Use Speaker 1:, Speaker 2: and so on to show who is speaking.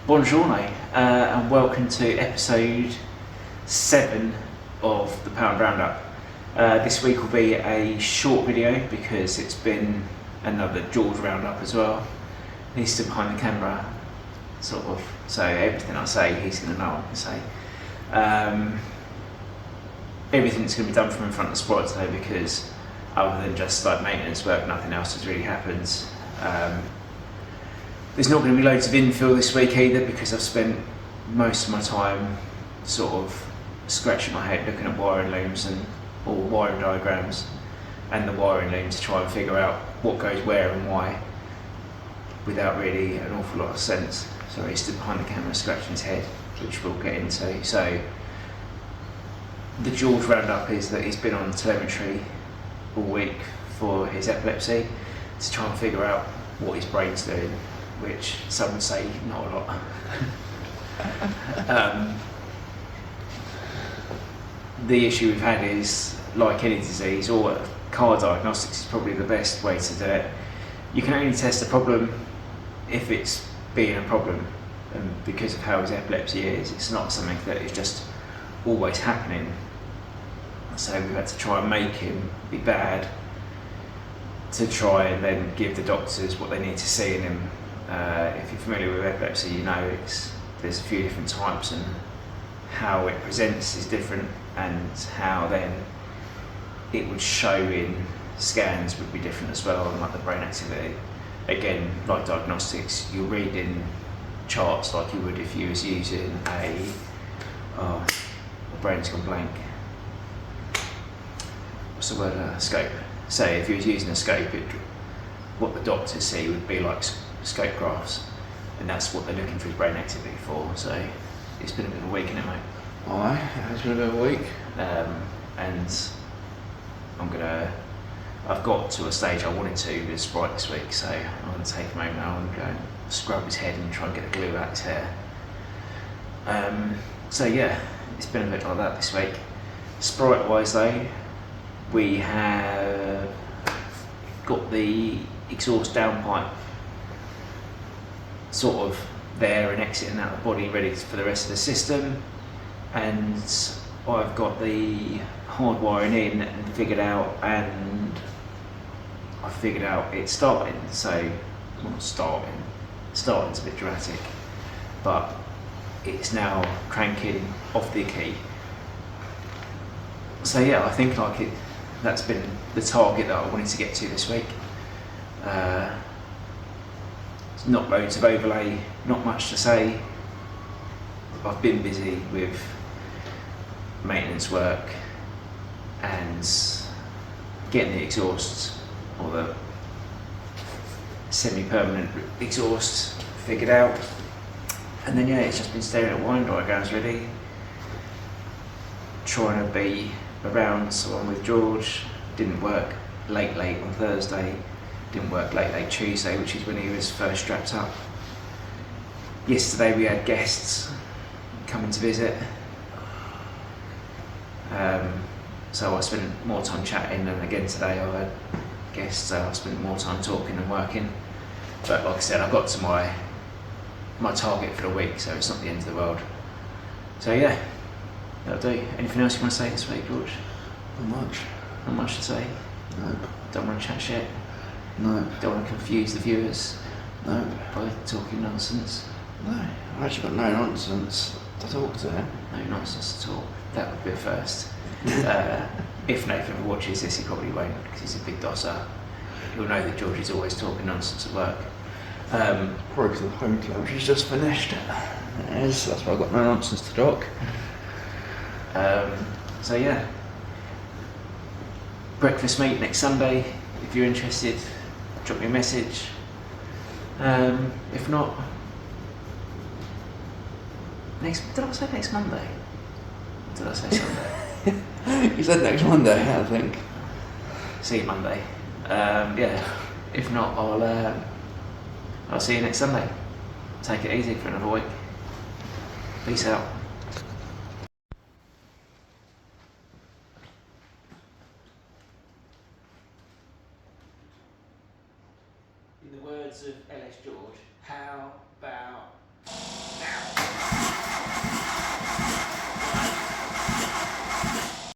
Speaker 1: Buongiorno, and welcome to episode 7 of the Pound Roundup. This week will be a short video because it's been another George Roundup as well. He's still behind the camera, sort of, so everything I say he's going to know what I say. Everything's going to be done from in front of the sprite today because other than just like maintenance work, nothing else has really happened. There's not going to be loads of infill this week either because I've spent most of my time sort of scratching my head looking at wiring looms or wiring diagrams and the wiring loom to try and figure out what goes where and why without really an awful lot of sense. Sorry, he's stood behind the camera scratching his head, which we'll get into. So the George Roundup is that he's been on telemetry all week for his epilepsy to try and figure out what his brain's doing, which some would say not a lot. The issue we've had is, like any disease, or car diagnostics is probably the best way to do it. You can only test a problem if it's being a problem, and because of how his epilepsy is, it's not something that is just always happening. So we've had to try and make him be bad to try and then give the doctors what they need to see in him. If you're familiar with epilepsy, you know there's a few different types and how it presents is different, and how then it would show in scans would be different as well, and like the brain activity. Again, like diagnostics, you're reading charts like you would if you was using my brain's gone blank. What's the word? Scope. So if you was using a scope, what the doctors see would be like scope graphs, and that's what they're looking for his brain activity for. So it's been a bit of a week, isn't it, mate?
Speaker 2: Aye, it's been a bit of a week.
Speaker 1: And I've got to a stage I wanted to with Sprite this week, so I'm going to take him home now and go and scrub his head and try and get the glue out of his hair. So yeah, it's been a bit like that this week. Sprite wise though, we have got the exhaust downpipe sort of there and exiting out the body ready for the rest of the system, and I've got the hard wiring in and figured out, and I figured out it's starting, so well, not starting's a bit dramatic, but it's now cranking off the key. So yeah, I think that's been the target that I wanted to get to this week. Not loads of overlay, not much to say. I've been busy with maintenance work and getting the exhausts, or the semi-permanent exhaust, figured out. And then yeah, it's just been staring at wiring diagrams really, trying to be around. So I'm with George, didn't work late on Thursday, didn't work late Tuesday, which is when he was first strapped up. Yesterday we had guests coming to visit, so I spent more time chatting, and again today I had guests, so I spent more time talking and working. But like I said, I got to my target for the week, so it's not the end of the world. So yeah, that'll do. Anything else you want to say this week, George?
Speaker 2: Not much.
Speaker 1: Not much to say?
Speaker 2: Nope.
Speaker 1: Don't want to chat shit?
Speaker 2: No.
Speaker 1: Don't want to confuse the viewers?
Speaker 2: No.
Speaker 1: By talking nonsense?
Speaker 2: No. I've actually got no nonsense to talk to.
Speaker 1: No nonsense at all. That would be a first. If Nathan ever watches this, he probably won't, because he's a big dosser. He'll know that George is always talking nonsense at work.
Speaker 2: Probably because the home club, which is just finished. That's why I've got no nonsense to talk.
Speaker 1: So yeah. Breakfast meet next Sunday. If you're interested, drop me a message. If not, did I say next Monday? Or did I say Sunday?
Speaker 2: You said next Monday, I think.
Speaker 1: See you Monday. Yeah. If not, I'll see you next Sunday. Take it easy for another week. Peace out.